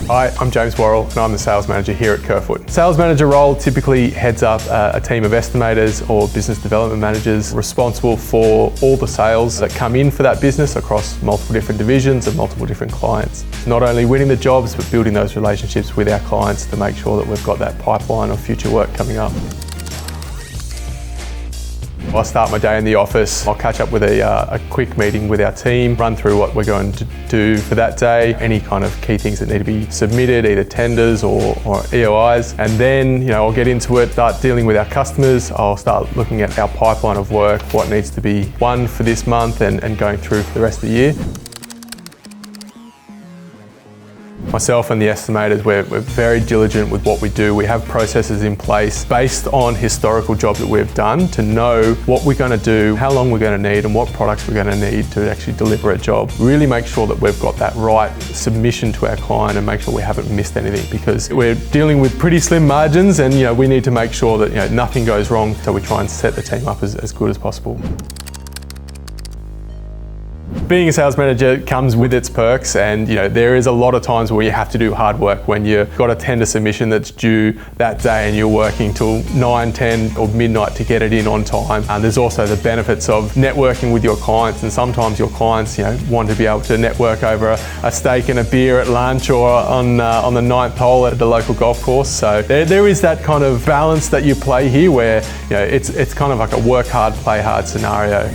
Hi, I'm James Worrell and I'm the sales manager here at Kerfoot. Sales manager role typically heads up a team of estimators or business development managers responsible for all the sales that come in for that business across multiple different divisions and multiple different clients. Not only winning the jobs, but building those relationships with our clients to make sure that we've got that pipeline of future work coming up. I start my day in the office. I'll catch up with a quick meeting with our team, run through what we're going to do for that day, any kind of key things that need to be submitted, either tenders or EOIs. And then, I'll get into it, start dealing with our customers. I'll start looking at our pipeline of work, what needs to be won for this month and going through for the rest of the year. Myself and the estimators, we're very diligent with what we do. We have processes in place based on historical jobs that we've done to know what we're going to do, how long we're going to need and what products we're going to need to actually deliver a job. Really make sure that we've got that right submission to our client and make sure we haven't missed anything, because we're dealing with pretty slim margins and we need to make sure that nothing goes wrong, so we try and set the team up as good as possible. Being a sales manager comes with its perks, and there is a lot of times where you have to do hard work when you've got a tender submission that's due that day and you're working till 9, 10 or midnight to get it in on time. And there's also the benefits of networking with your clients, and sometimes your clients want to be able to network over a steak and a beer at lunch or on the 9th hole at the local golf course. So there is that kind of balance that you play here where it's kind of like a work hard, play hard scenario.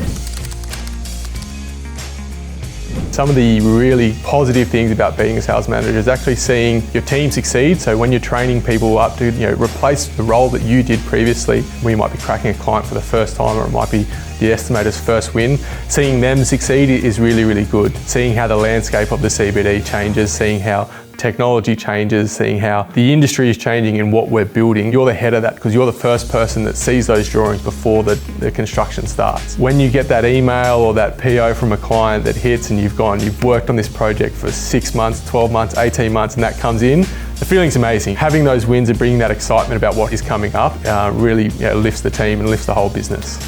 Some of the really positive things about being a sales manager is actually seeing your team succeed. So when you're training people up to replace the role that you did previously, when you might be cracking a client for the first time, or it might be the estimator's first win, seeing them succeed is really, really good. Seeing how the landscape of the CBD changes, seeing how technology changes, seeing how the industry is changing and what we're building. You're the head of that because you're the first person that sees those drawings before the construction starts. When you get that email or that PO from a client that hits and you've worked on this project for 6 months, 12 months, 18 months, and that comes in, the feeling's amazing. Having those wins and bringing that excitement about what is coming up really lifts the team and lifts the whole business.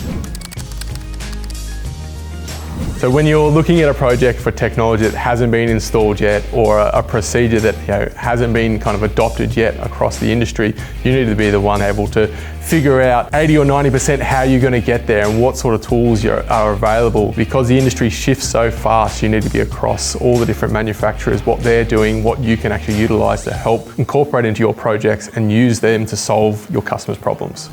So when you're looking at a project for technology that hasn't been installed yet, or a procedure that hasn't been kind of adopted yet across the industry, you need to be the one able to figure out 80 or 90% how you're going to get there and what sort of tools are available. Because the industry shifts so fast, you need to be across all the different manufacturers, what they're doing, what you can actually utilize to help incorporate into your projects and use them to solve your customers' problems.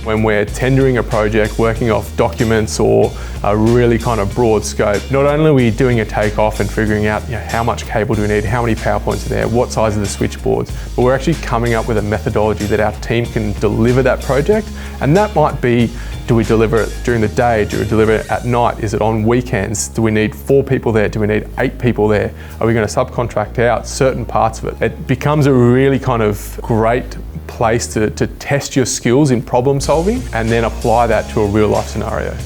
When we're tendering a project, working off documents or a really kind of broad scope, not only are we doing a takeoff and figuring out how much cable do we need, how many power points are there, what size are the switchboards, but we're actually coming up with a methodology that our team can deliver that project. And that might be, do we deliver it during the day? Do we deliver it at night? Is it on weekends? Do we need 4 people there? Do we need 8 people there? Are we going to subcontract out certain parts of it? It becomes a really kind of great place to test your skills in problem solving and then apply that to a real life scenario.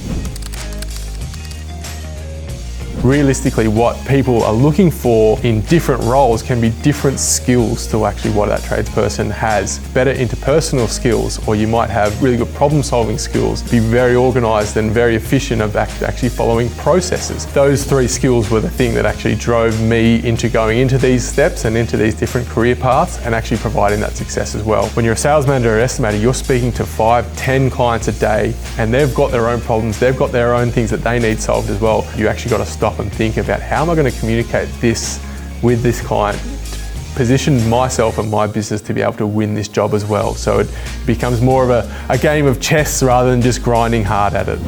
Realistically, what people are looking for in different roles can be different skills to actually what that tradesperson has. Better interpersonal skills, or you might have really good problem-solving skills, be very organised and very efficient of actually following processes. Those 3 skills were the thing that actually drove me into going into these steps and into these different career paths and actually providing that success as well. When you're a sales manager or estimator, you're speaking to 5, 10 clients a day and they've got their own problems, they've got their own things that they need solved as well. You actually got to stop and think about how am I going to communicate this with this client, position myself and my business to be able to win this job as well. So it becomes more of a game of chess rather than just grinding hard at it.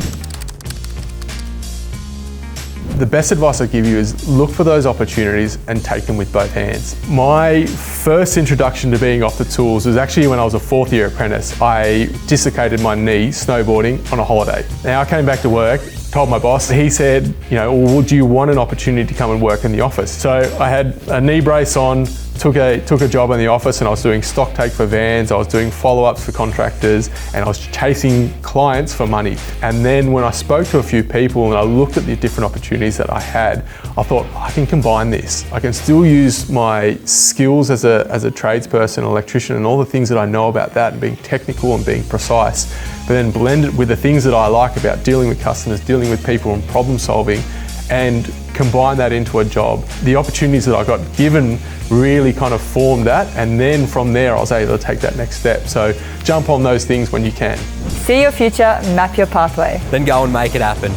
The best advice I give you is look for those opportunities and take them with both hands. My first introduction to being off the tools was actually when I was a 4th year apprentice. I dislocated my knee snowboarding on a holiday. Now I came back to work, told my boss, he said, would you want an opportunity to come and work in the office? So I had a knee brace on, took a job in the office, and I was doing stock take for vans, I was doing follow-ups for contractors, and I was chasing clients for money. And then when I spoke to a few people and I looked at the different opportunities that I had, I thought, I can combine this. I can still use my skills as a tradesperson, electrician, and all the things that I know about that, and being technical and being precise, but then blend it with the things that I like about dealing with customers, dealing with people, and problem solving, and combine that into a job. The opportunities that I got given really kind of formed that, and then from there I was able to take that next step. So jump on those things when you can. See your future, map your pathway. Then go and make it happen.